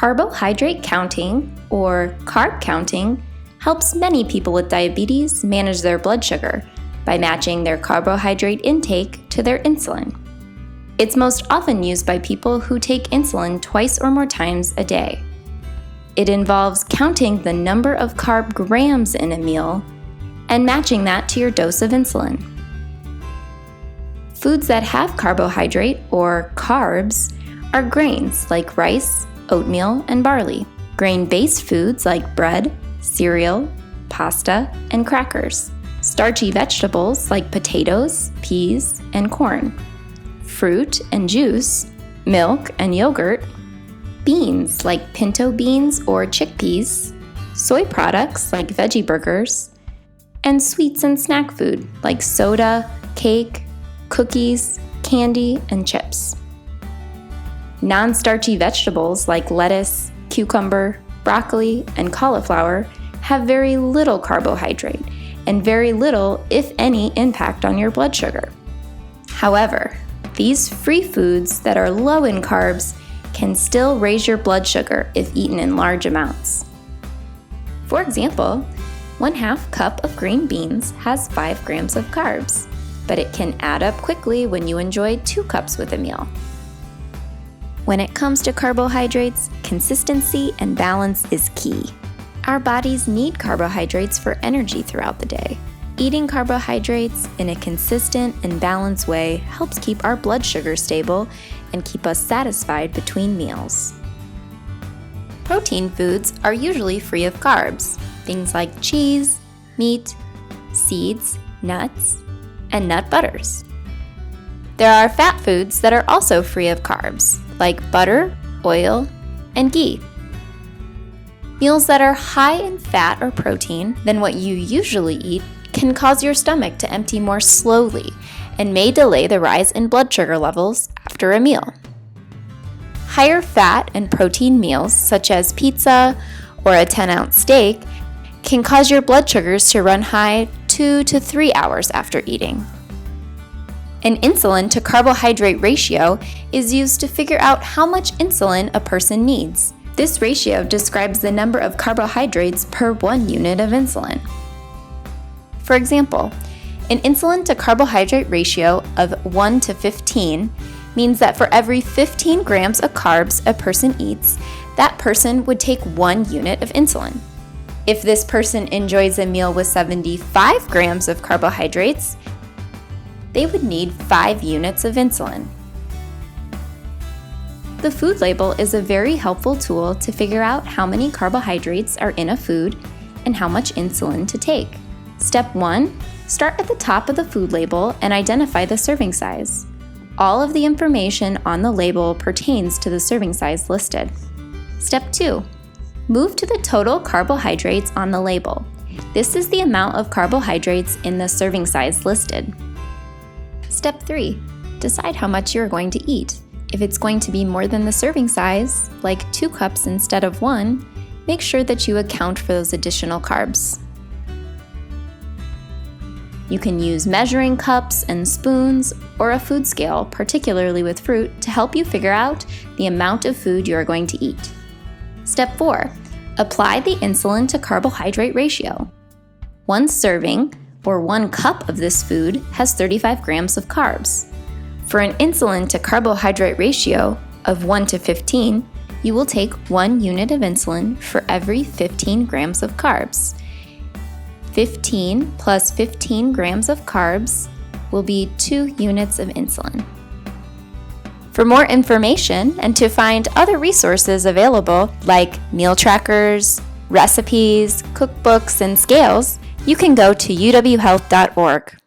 Carbohydrate counting, or carb counting, helps many people with diabetes manage their blood sugar by matching their carbohydrate intake to their insulin. It's most often used by people who take insulin twice or more times a day. It involves counting the number of carb grams in a meal and matching that to your dose of insulin. Foods that have carbohydrate, or carbs, are grains like rice, oatmeal, and barley. Grain-based foods like bread, cereal, pasta, and crackers. Starchy vegetables like potatoes, peas, and corn. Fruit and juice, milk and yogurt. Beans like pinto beans or chickpeas. Soy products like veggie burgers. And sweets and snack food like soda, cake, cookies, candy, and chips. Non-starchy vegetables like lettuce, cucumber, broccoli, and cauliflower have very little carbohydrate and very little, if any, impact on your blood sugar. However, these free foods that are low in carbs can still raise your blood sugar if eaten in large amounts. For example, 1/2 cup of green beans has 5 grams of carbs, but it can add up quickly when you enjoy 2 cups with a meal. When it comes to carbohydrates, consistency and balance is key. Our bodies need carbohydrates for energy throughout the day. Eating carbohydrates in a consistent and balanced way helps keep our blood sugar stable and keep us satisfied between meals. Protein foods are usually free of carbs, things like cheese, meat, seeds, nuts, and nut butters. There are fat foods that are also free of carbs, like butter, oil, and ghee. Meals that are high in fat or protein than what you usually eat can cause your stomach to empty more slowly and may delay the rise in blood sugar levels after a meal. Higher fat and protein meals, such as pizza or a 10-ounce steak, can cause your blood sugars to run high 2 to 3 hours after eating. An insulin to carbohydrate ratio is used to figure out how much insulin a person needs. This ratio describes the number of carbohydrates per 1 unit of insulin. For example, an insulin to carbohydrate ratio of 1 to 15 means that for every 15 grams of carbs a person eats, that person would take 1 unit of insulin. If this person enjoys a meal with 75 grams of carbohydrates, they would need 5 units of insulin. The food label is a very helpful tool to figure out how many carbohydrates are in a food and how much insulin to take. Step 1. Start at the top of the food label and identify the serving size. All of the information on the label pertains to the serving size listed. Step 2. Move to the total carbohydrates on the label. This is the amount of carbohydrates in the serving size listed. Step 3. Decide how much you are going to eat. If it's going to be more than the serving size, like 2 cups instead of 1, make sure that you account for those additional carbs. You can use measuring cups and spoons or a food scale, particularly with fruit, to help you figure out the amount of food you are going to eat. Step 4. Apply the insulin to carbohydrate ratio. 1 serving, or 1 cup of this food, has 35 grams of carbs. For an insulin to carbohydrate ratio of 1 to 15, you will take 1 unit of insulin for every 15 grams of carbs. 15 plus 15 grams of carbs will be 2 units of insulin. For more information and to find other resources available like meal trackers, recipes, cookbooks, and scales, you can go to uwhealth.org.